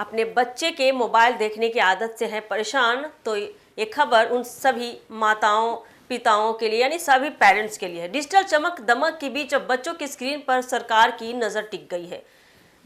अपने बच्चे के मोबाइल देखने की आदत से हैं परेशान, तो ये खबर उन सभी माताओं पिताओं के लिए यानी सभी पेरेंट्स के लिए है। डिजिटल चमक दमक के बीच अब बच्चों की स्क्रीन पर सरकार की नजर टिक गई है।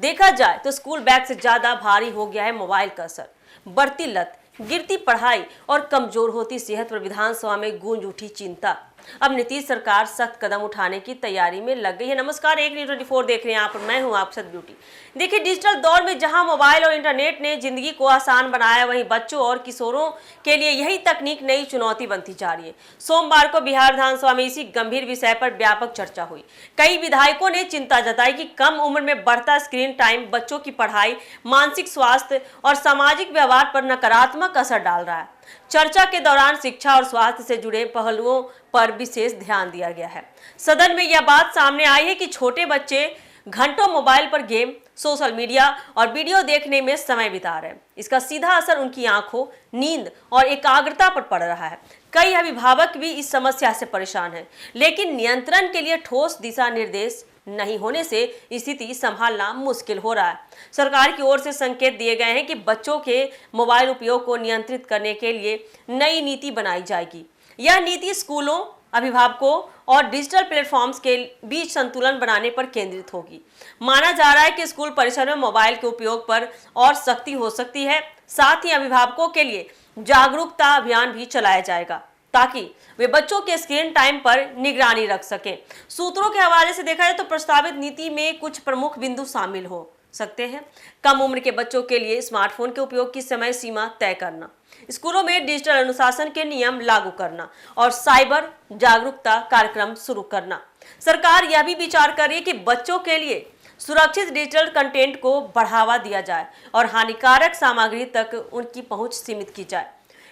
देखा जाए तो स्कूल बैग से ज्यादा भारी हो गया है मोबाइल का असर। बढ़ती लत, गिरती पढ़ाई और कमजोर होती सेहत पर विधानसभा में गूंज उठी चिंता। अब नीतीश सरकार सख्त कदम उठाने की तैयारी में लग गई है। नमस्कार, एक न्यूज़ 24 देख रहे हैं आप, मैं हूं आप सद ब्यूटी। देखिए, डिजिटल दौर में जहां मोबाइल और इंटरनेट ने जिंदगी को आसान बनाया, वहीं बच्चों और किशोरों के लिए यही तकनीक नई चुनौती बनती जा रही है। सोमवार को बिहार विधानसभा में इसी गंभीर विषय पर व्यापक चर्चा हुई। कई विधायकों ने चिंता जताई कि कम उम्र में बढ़ता स्क्रीन टाइम बच्चों की पढ़ाई, मानसिक स्वास्थ्य और सामाजिक व्यवहार पर नकारात्मक असर डाल रहा है। चर्चा के दौरान शिक्षा और स्वास्थ्य से जुड़े पहलुओं पर विशेष ध्यान दिया गया है। सदन में यह बात सामने आई है कि छोटे बच्चे घंटों मोबाइल पर गेम, सोशल मीडिया और वीडियो देखने में समय बिता रहे हैं। इसका सीधा असर उनकी आंखों, नींद और एकाग्रता पर पड़ रहा है। कई अभिभावक भी इस समस्या से परेशान हैं, लेकिन नियंत्रण के लिए ठोस दिशा निर्देश नहीं होने से स्थिति संभालना मुश्किल हो रहा है। सरकार की ओर से संकेत दिए गए हैं कि बच्चों के मोबाइल उपयोग को नियंत्रित करने के लिए नई नीति बनाई जाएगी। यह नीति स्कूलों, अभिभावकों और डिजिटल प्लेटफॉर्म्स के बीच संतुलन बनाने पर केंद्रित होगी। माना जा रहा है कि स्कूल परिसर में मोबाइल के उपयोग पर और सख्ती हो सकती है। साथ ही अभिभावकों के लिए जागरूकता अभियान भी चलाया जाएगा ताकि वे बच्चों के स्क्रीन टाइम पर निगरानी रख सकें। सूत्रों के हवाले से देखा जाए तो प्रस्तावित नीति में कुछ प्रमुख बिंदु शामिल हो सकते हैं। कम उम्र के बच्चों के लिए स्मार्टफोन के उपयोग की समय सीमा तय करना, स्कूलों में डिजिटल अनुशासन के नियम लागू करना और साइबर जागरूकता कार्यक्रम शुरू करना। सरकार यह भी विचार कर रही है कि बच्चों के लिए सुरक्षित डिजिटल कंटेंट को बढ़ावा दिया जाए और हानिकारक सामग्री तक उनकी पहुंच सीमित की जाए।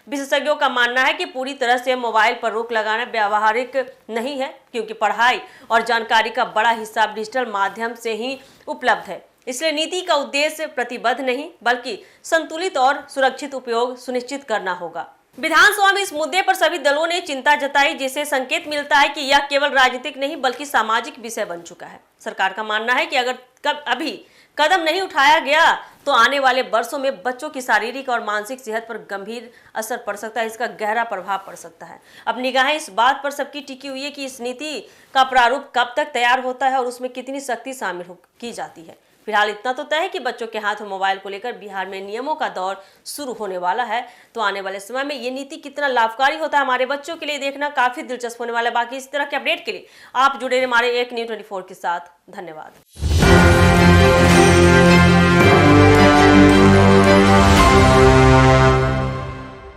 विशेषज्ञों का मानना है कि पूरी तरह से मोबाइल पर रोक लगाना व्यावहारिक नहीं है, क्योंकि पढ़ाई और जानकारी का बड़ा हिस्सा डिजिटल माध्यम से ही उपलब्ध है। इसलिए नीति का उद्देश्य प्रतिबद्ध नहीं, बल्कि संतुलित और सुरक्षित उपयोग सुनिश्चित करना होगा। विधानसभा में इस मुद्दे पर सभी दलों ने चिंता जताई, जिससे संकेत मिलता है कि यह केवल राजनीतिक नहीं बल्कि सामाजिक विषय बन चुका है। सरकार का मानना है कि अगर अभी कदम नहीं उठाया गया तो आने वाले वर्षों में बच्चों की शारीरिक और मानसिक सेहत पर गंभीर असर पड़ सकता है। इसका गहरा प्रभाव पड़ सकता है। अब निगाहें इस बात पर सबकी टिकी हुई है कि इस नीति का प्रारूप कब तक तैयार होता है और उसमें कितनी सख्ती शामिल की जाती है। फिलहाल इतना तो तय है कि बच्चों के हाथ में मोबाइल को लेकर बिहार में नियमों का दौर शुरू होने वाला है। तो आने वाले समय में ये नीति कितना लाभकारी होता है हमारे बच्चों के लिए, देखना काफी दिलचस्प होने वाला है। बाकी इस तरह के अपडेट के लिए आप जुड़े रहिए हमारे एक न्यूज़ 24 के साथ। धन्यवाद।